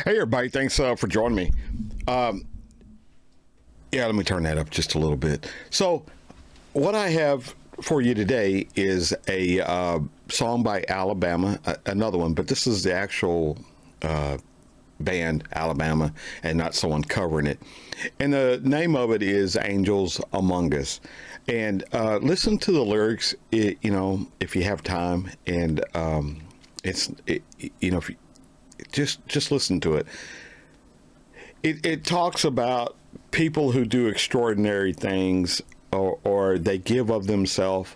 Hey, everybody. Thanks for joining me. Yeah, let me turn that up just a little bit. So, what I have for you today is a song by Alabama, another one, but this is the actual band Alabama and not someone covering it. And the name of it is Angels Among Us. And listen to the lyrics, if you have time. And if you, just listen to it. It talks about people who do extraordinary things or they give of themselves.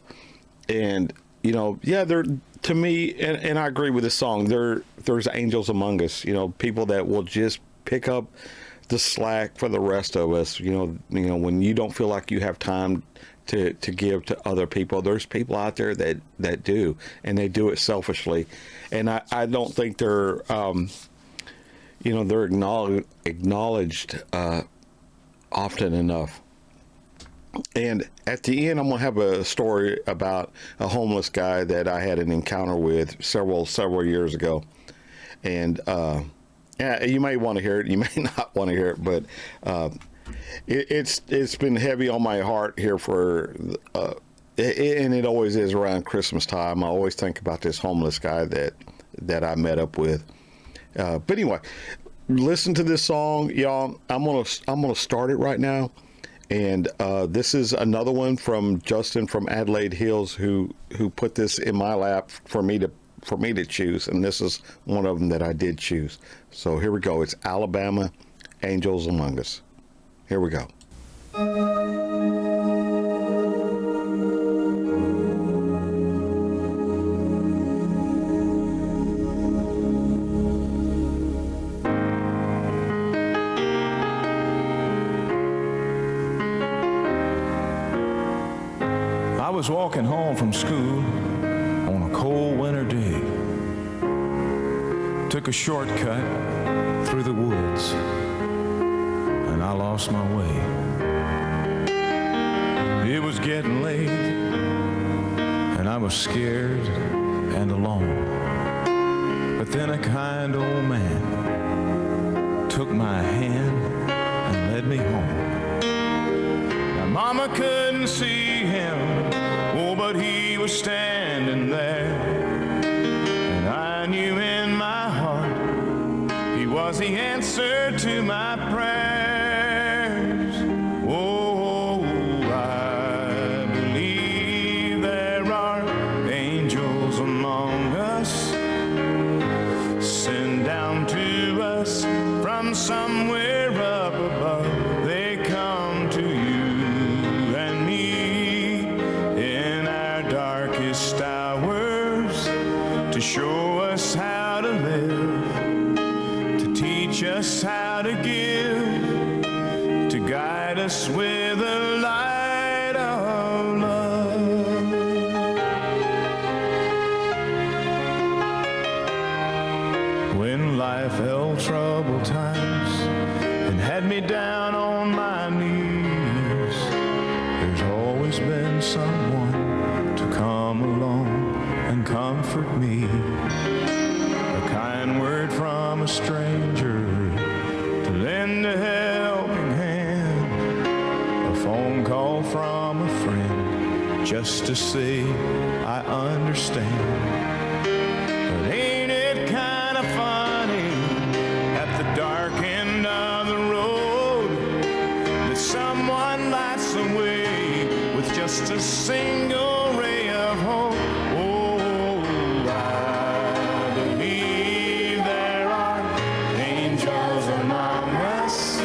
And, they're, to me, and I agree with this song, there's angels among us, people that will just pick up the slack for the rest of us. When you don't feel like you have time to give to other people, there's people out there that do, and they do it selfishly. And I don't think they're, they're acknowledged often enough. And at the end, I'm going to have a story about a homeless guy that I had an encounter with several years ago. And yeah, you may want to hear it. You may not want to hear it, but it's been heavy on my heart here for, and it always is around Christmas time. I always think about this homeless guy that I met up with. But anyway, listen to this song, y'all. I'm gonna start it right now. And this is another one from Justin from Adelaide Hills, who put this in my lap for me to choose, and this is one of them that I did choose. So here we go. It's Alabama, Angels Among Us. Here we go. I was walking home from school on a cold winter day. Took a shortcut through the woods, and I lost my way. It was getting late, and I was scared and alone. But then a kind old man took my hand and led me home. Now Mama couldn't see him, oh, but he was standing there. And I knew in my heart he was the answer to my prayers. Oh, I believe there are angels among us, sent down to us from somewhere up above. They come to you and me in our darkest hours to show us how to live, to teach us how to give, to guide us with the light of love. When life held troubled times and had me down on my knees, there's always been someone to come along and comfort me. A kind word from a stranger to lend a helping hand, a phone call from a friend just to say I understand. But ain't it kind of funny at the dark end of the road that someone lights the way with just a single ray of hope? Oh, I believe there are angels among us,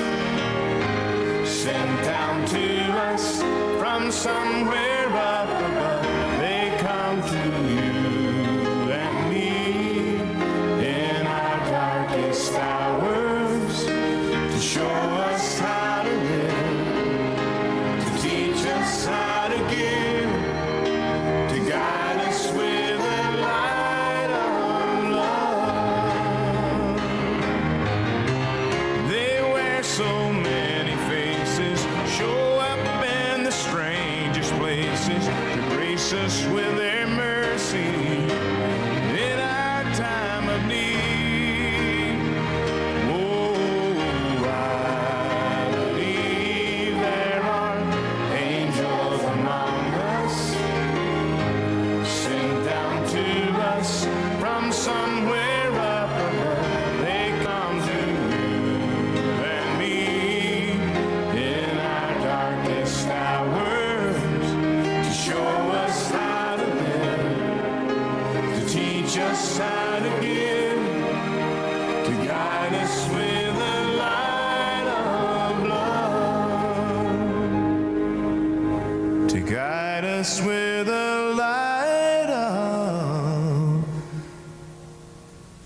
sent down to us from somewhere up above. They come to you and me in our darkest hours to show us how to live, to teach us how to give, to guide us with the light of love. They wear so many faces, show up in the strangest places to grace us with their mercy in our time of need. Oh, guide us with the light of love, to guide us with the light of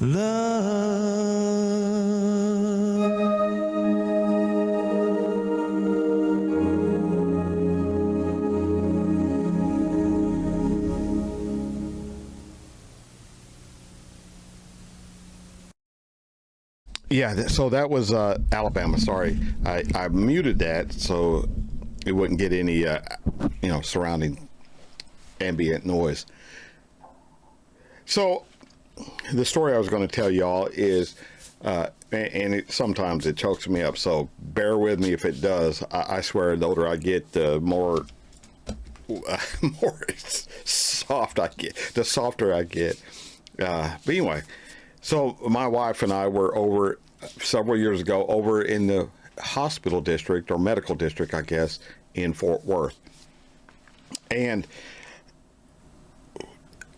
love. Yeah, so that was Alabama. Sorry, I muted that so it wouldn't get any surrounding ambient noise. So the story I was going to tell y'all is, sometimes it chokes me up. So bear with me if it does. I swear, the older I get, the more more soft I get, the softer I get. But anyway. So my wife and I were over several years ago over in the hospital district or medical district, I guess, in Fort Worth. And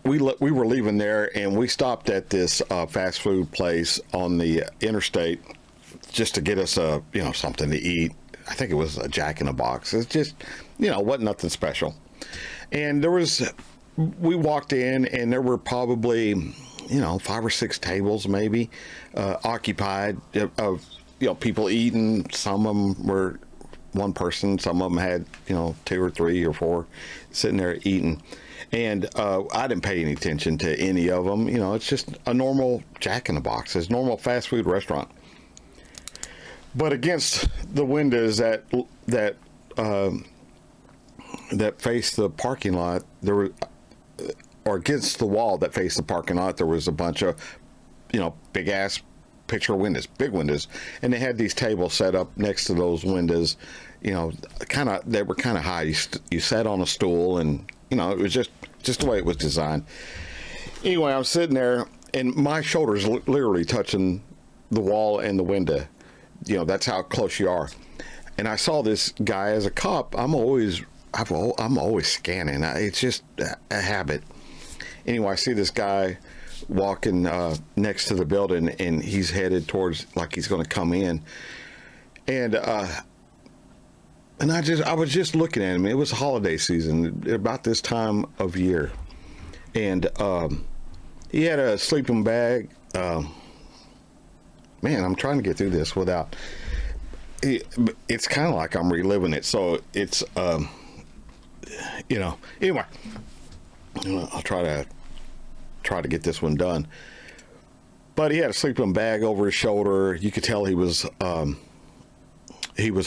we were leaving there and we stopped at this fast food place on the interstate just to get us something to eat. I think it was a Jack in the Box. It's just, wasn't nothing special. And we walked in and there were probably 5 or 6 tables maybe occupied of people eating. Some of them were one person, some of them had 2 or 3 or 4 sitting there eating, and I didn't pay any attention to any of them. It's just a normal Jack in the Box, it's a normal fast food restaurant. But against the windows that face the parking lot, there were, or against the wall that faced the parking lot, there was a bunch of, big ass picture windows, big windows. And they had these tables set up next to those windows, they were kind of high. You sat on a stool and, it was just the way it was designed. Anyway, I'm sitting there and my shoulder's literally touching the wall and the window. That's how close you are. And I saw this guy. As a cop, I'm always scanning. It's just a habit. Anyway, I see this guy walking next to the building, and he's headed towards, like he's going to come in. And I was just looking at him. It was holiday season, about this time of year, and he had a sleeping bag. Man, I'm trying to get through this without. It's kind of like I'm reliving it, so it's Anyway. I'll try to get this one done. But he had a sleeping bag over his shoulder. You could tell he was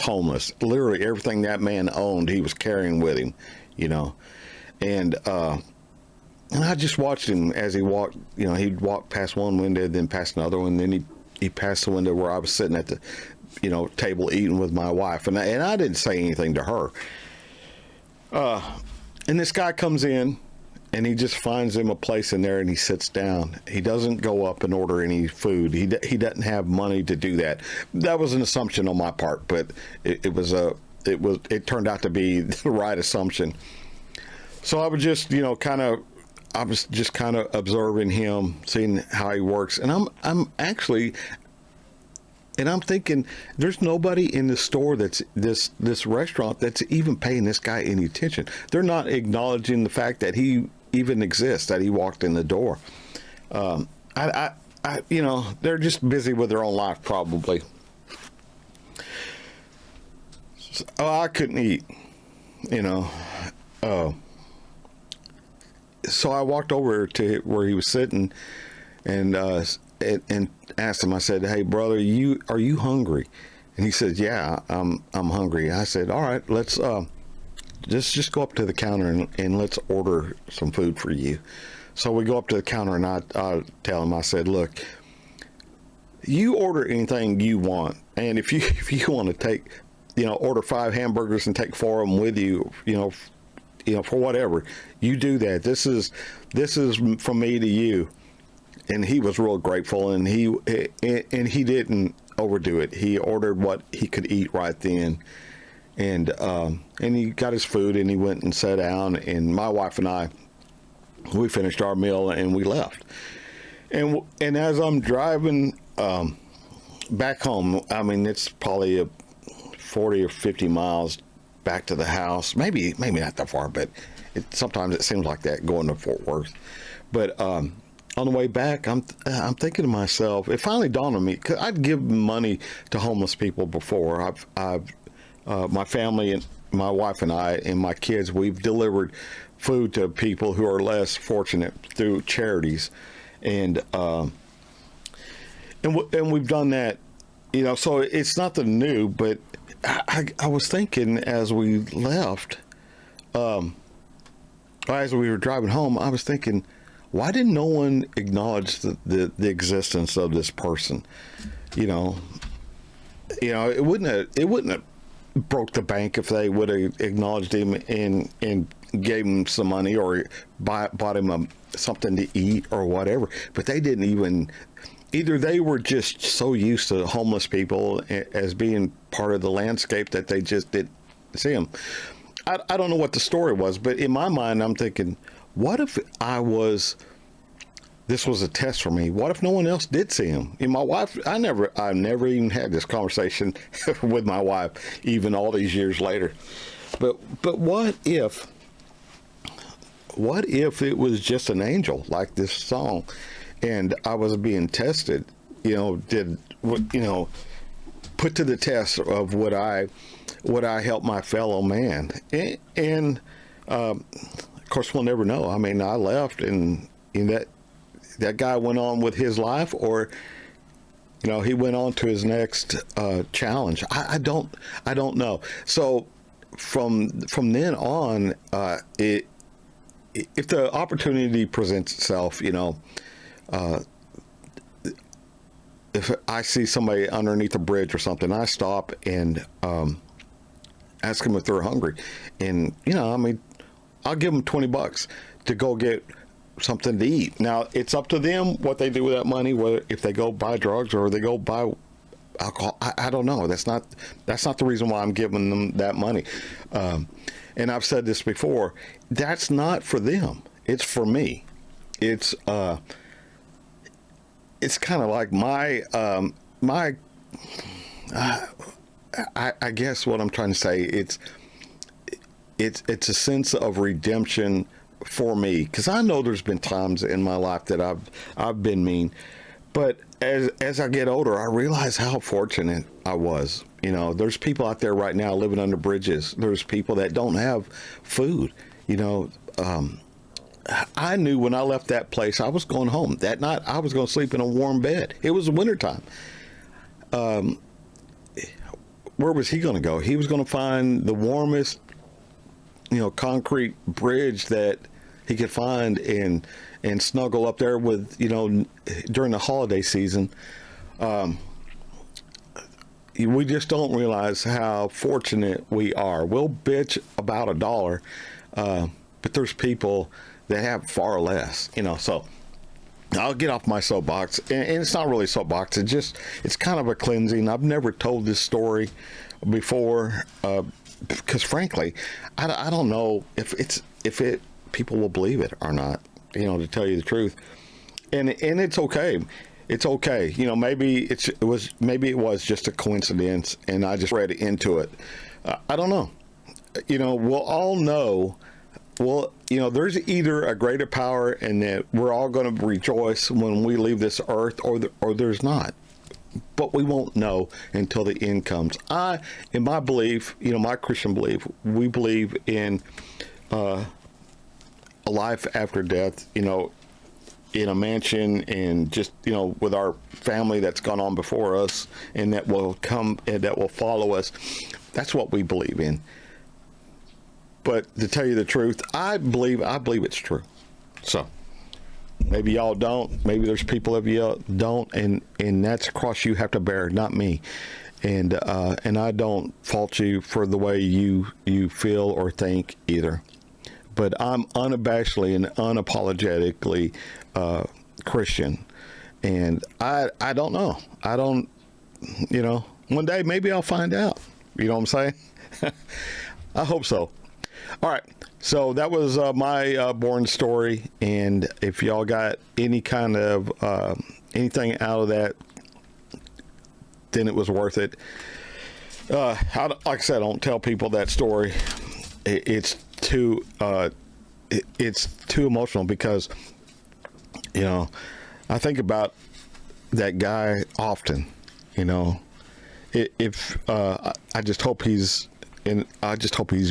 homeless. Literally everything that man owned, he was carrying with him, And I just watched him as he walked. He'd walk past one window, then past another one, then he passed the window where I was sitting at the table eating with my wife, and I didn't say anything to her. And this guy comes in. And he just finds him a place in there and he sits down. He doesn't go up and order any food. He doesn't have money to do that. That was an assumption on my part, but it turned out to be the right assumption. So I was just, kind of observing him, seeing how he works. And I'm thinking, there's nobody in the store that's this restaurant that's even paying this guy any attention. They're not acknowledging the fact that he even exists, that he walked in the door. They're just busy with their own life, probably. I couldn't eat, so I walked over to where he was sitting and asked him. I said, "Hey, brother, are you hungry?" And he said, "Yeah, I'm hungry." I said, "All right, let's just go up to the counter and let's order some food for you." So we go up to the counter and I tell him, I said, "Look, you order anything you want, and if you want to take, order 5 hamburgers and take 4 of them with you, for whatever, you do that. This is from me to you." And he was real grateful, and he didn't overdo it. He ordered what he could eat right then, and he got his food and he went and sat down. And my wife and I, we finished our meal and we left. And as I'm driving back home, I mean, it's probably 40 or 50 miles back to the house. Maybe not that far, but sometimes it seems like that going to Fort Worth. But on the way back, I'm thinking to myself, it finally dawned on me, because I'd given money to homeless people before. My family and my wife and I and my kids, we've delivered food to people who are less fortunate through charities, and we've done that, so it's nothing new. But I was thinking as we left, as we were driving home, I was thinking, why didn't no one acknowledge the existence of this person? It wouldn't have broke the bank if they would have acknowledged him and gave him some money, or bought him something to eat or whatever. But they didn't even. Either they were just so used to homeless people as being part of the landscape that they just didn't see them. I don't know what the story was, but in my mind, I'm thinking, what if this was a test for me? What if no one else did see him? And my wife, I never even had this conversation with my wife, even all these years later. But what if it was just an angel, like this song, and I was being tested, put to the test of would I help my fellow man? And of course, we'll never know. I mean, I left, and that guy went on with his life, or he went on to his next challenge. I don't know. So from then on, if the opportunity presents itself, if I see somebody underneath a bridge or something, I stop and ask them if they're hungry, and I'll give them $20 to go get something to eat. Now, it's up to them what they do with that money, whether if they go buy drugs or they go buy alcohol. I don't know. That's not the reason why I'm giving them that money. And I've said this before. That's not for them. It's for me. It's kind of like I guess what I'm trying to say. It's a sense of redemption for me, because I know there's been times in my life that I've been mean, but as I get older, I realize how fortunate I was. There's people out there right now living under bridges. There's people that don't have food. I knew when I left that place, I was going home. That night, I was going to sleep in a warm bed. It was wintertime. Where was he going to go? He was going to find the warmest, concrete bridge that he could find and snuggle up there with, during the holiday season. We just don't realize how fortunate we are. We'll bitch about $1, but there's people that have far less, so I'll get off my soapbox, and it's not really a soapbox. It's kind of a cleansing. I've never told this story before, because frankly, I don't know if people will believe it or not, to tell you the truth. And it's okay. It's okay. Maybe it was just a coincidence and I just read into it. I don't know. We'll all know. Well, there's either a greater power and that we're all going to rejoice when we leave this earth, or there's not. But we won't know until the end comes. In my belief, my Christian belief, we believe in a life after death, in a mansion, and just, with our family that's gone on before us and that will come and that will follow us. That's what we believe in. But to tell you the truth, I believe it's true. So maybe y'all don't. Maybe there's people of you don't, and that's a cross you have to bear, not me. And I don't fault you for the way you feel or think either. But I'm unabashedly and unapologetically Christian, and I don't know. I don't. One day maybe I'll find out. You know what I'm saying? I hope so. All right, so that was my born story, and if y'all got any kind of anything out of that, then it was worth it. Like I said, I don't tell people that story. It's too emotional because, you know, I think about that guy often. You know, I just hope he's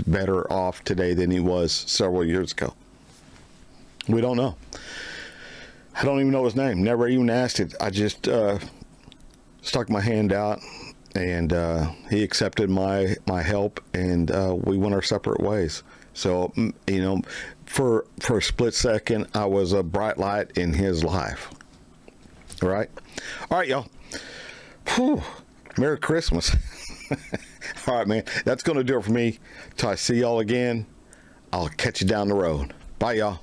better off today than he was several years ago. We don't know. I don't even know his name. Never even asked it. I just stuck my hand out, and he accepted my help, and we went our separate ways. So, you know, for a split second, I was a bright light in his life. All right? All right, y'all. Whew. Merry Christmas. All right, man. That's going to do it for me. Till I see y'all again, I'll catch you down the road. Bye, y'all.